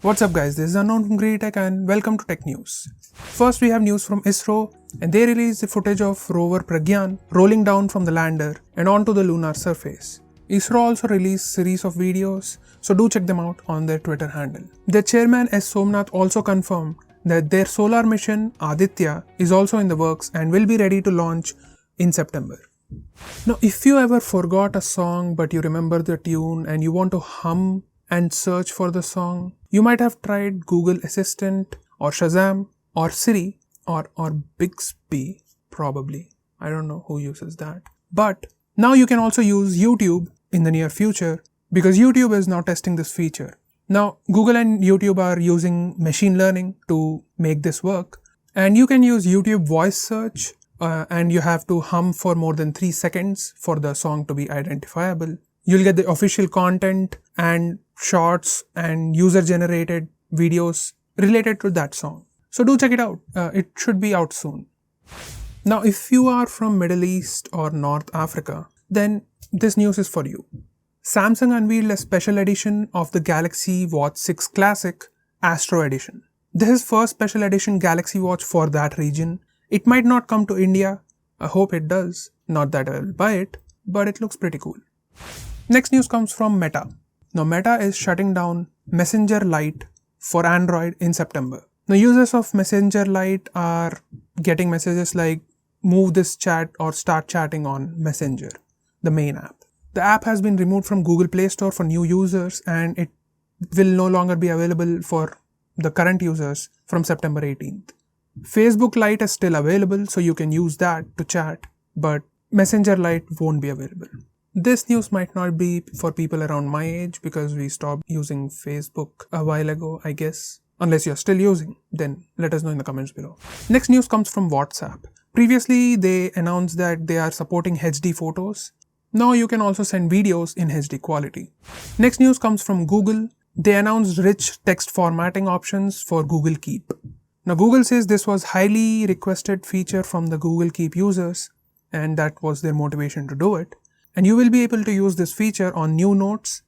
What's up guys, this is Unknown from Greetech and welcome to Tech News. First we have news from ISRO and they released the footage of rover Pragyan rolling down from the lander and onto the lunar surface. ISRO also released series of videos, so do check them out on their Twitter handle. Their chairman S. Somnath also confirmed that their solar mission Aditya is also in the works and will be ready to launch in September. Now if you ever forgot a song but you remember the tune and you want to hum and search for the song, you might have tried Google Assistant or Shazam or Siri or Bixby probably. I don't know who uses that. But now you can also use YouTube in the near future because YouTube is now testing this feature. Now Google and YouTube are using machine learning to make this work, and you can use YouTube voice search and you have to hum for more than 3 seconds for the song to be identifiable. You'll get the official content and shorts and user generated videos related to that song. So do check it out. It should be out soon. Now if you are from Middle East or North Africa, then this news is for you. Samsung unveiled a special edition of the Galaxy Watch 6 Classic Astro Edition. This is first special edition Galaxy Watch for that region. It might not come to India. I hope it does. Not that I'll buy it, but it looks pretty cool. Next news comes from Meta. Now Meta is shutting down Messenger Lite for Android in September. Now users of Messenger Lite are getting messages like move this chat or start chatting on Messenger, the main app. The app has been removed from Google Play Store for new users and it will no longer be available for the current users from September 18th. Facebook Lite is still available, so you can use that to chat, but Messenger Lite won't be available. This news might not be for people around my age because we stopped using Facebook a while ago, I guess. Unless you're still using, then let us know in the comments below. Next news comes from WhatsApp. Previously, they announced that they are supporting HD photos. Now you can also send videos in HD quality. Next news comes from Google. They announced rich text formatting options for Google Keep. Now Google says this was highly requested feature from the Google Keep users and that was their motivation to do it. And you will be able to use this feature on new notes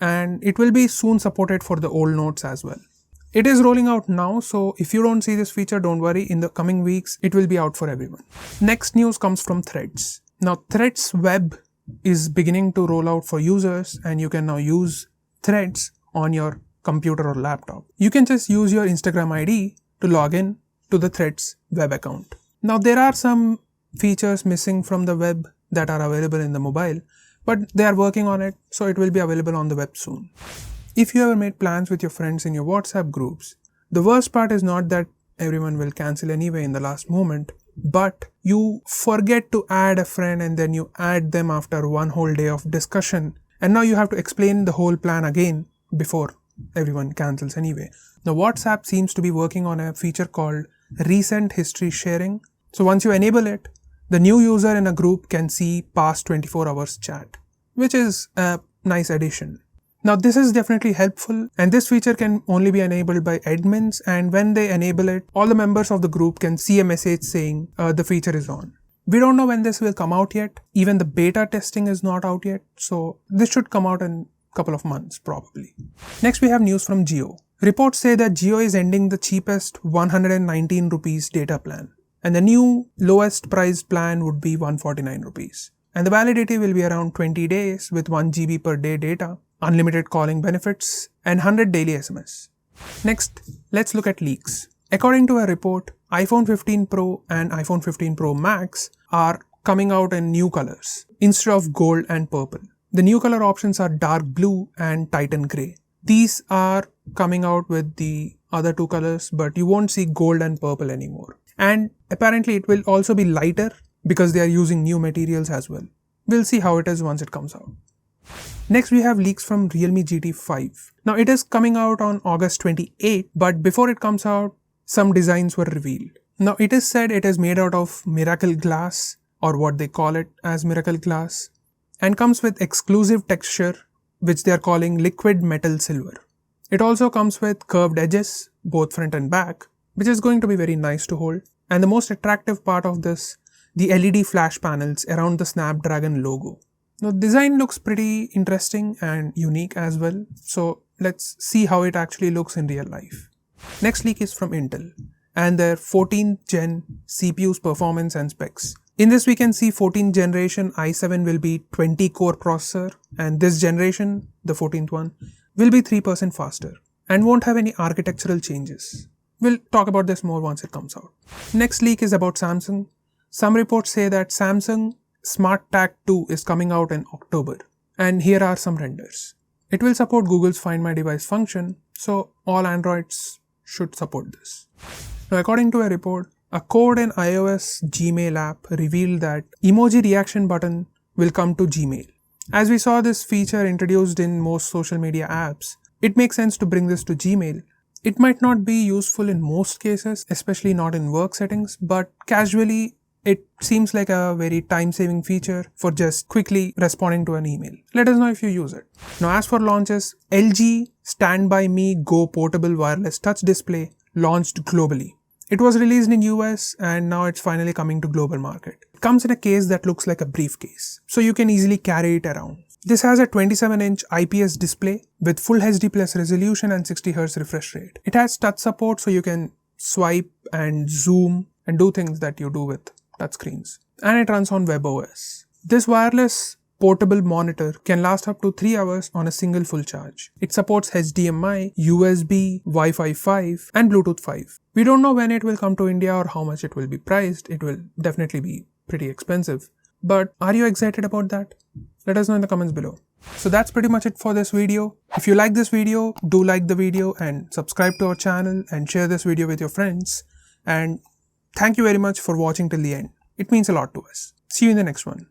and it will be soon supported for the old notes as well. It is rolling out now, so if you don't see this feature, don't worry, in the coming weeks it will be out for everyone. Next news comes from Threads. Now Threads Web is beginning to roll out for users and you can now use Threads on your computer or laptop. You can just use your Instagram ID to log in to the Threads web account. Now there are some features missing from the web that are available in the mobile, but they are working on it, so it will be available on the web soon. If you ever made plans with your friends in your WhatsApp groups, the worst part is not that everyone will cancel anyway in the last moment, but you forget to add a friend and then you add them after one whole day of discussion, and now you have to explain the whole plan again before everyone cancels anyway. Now WhatsApp seems to be working on a feature called recent history sharing. So once you enable it, the new user in a group can see past 24 hours chat, which is a nice addition. Now this is definitely helpful and this feature can only be enabled by admins, and when they enable it, all the members of the group can see a message saying the feature is on. We don't know when this will come out yet. Even the beta testing is not out yet, so this should come out in a couple of months probably. Next we have news from Jio. Reports say that Jio is ending the cheapest 119 rupees data plan. And the new lowest priced plan would be 149 rupees. And the validity will be around 20 days with 1 GB per day data, unlimited calling benefits, and 100 daily SMS. Next, let's look at leaks. According to a report, iPhone 15 Pro and iPhone 15 Pro Max are coming out in new colors instead of gold and purple. The new color options are dark blue and Titan Grey. These are coming out with the other two colors, but you won't see gold and purple anymore. And apparently it will also be lighter because they are using new materials as well. We'll see how it is once it comes out. Next we have leaks from Realme GT 5. Now it is coming out on August 28, but before it comes out, some designs were revealed. Now it is said it is made out of Miracle Glass, or what they call it as Miracle Glass, and comes with exclusive texture which they are calling Liquid Metal Silver. It also comes with curved edges, both front and back, which is going to be very nice to hold. And the most attractive part of this, the LED flash panels around the Snapdragon logo. Now design looks pretty interesting and unique as well, so let's see how it actually looks in real life. Next leak is from Intel and their 14th gen CPU's performance and specs. In this we can see 14th generation i7 will be 20 core processor, and this generation, the 14th one, will be 3% faster and won't have any architectural changes. We'll talk about this more once it comes out. Next leak is about Samsung. Some reports say that Samsung SmartTag 2 is coming out in October, and here are some renders. It will support Google's Find My Device function, so all Androids should support this. Now, according to a report, a code in iOS Gmail app revealed that emoji reaction button will come to Gmail. As we saw this feature introduced in most social media apps, it makes sense to bring this to Gmail. It might not be useful in most cases, especially not in work settings, but casually it seems like a very time-saving feature for just quickly responding to an email. Let us know if you use it. Now, as for launches, LG Stand By Me Go Portable Wireless Touch Display launched globally. It was released in US and now it's finally coming to global market. It comes in a case that looks like a briefcase, so you can easily carry it around. This has a 27-inch IPS display with full HD plus resolution and 60Hz refresh rate. It has touch support, so you can swipe and zoom and do things that you do with touchscreens. And it runs on WebOS. This wireless portable monitor can last up to 3 hours on a single full charge. It supports HDMI, USB, Wi-Fi 5 and Bluetooth 5. We don't know when it will come to India or how much it will be priced. It will definitely be pretty expensive. But are you excited about that? Let us know in the comments below. So that's pretty much it for this video. If you like this video, do like the video and subscribe to our channel and share this video with your friends. And thank you very much for watching till the end. It means a lot to us. See you in the next one.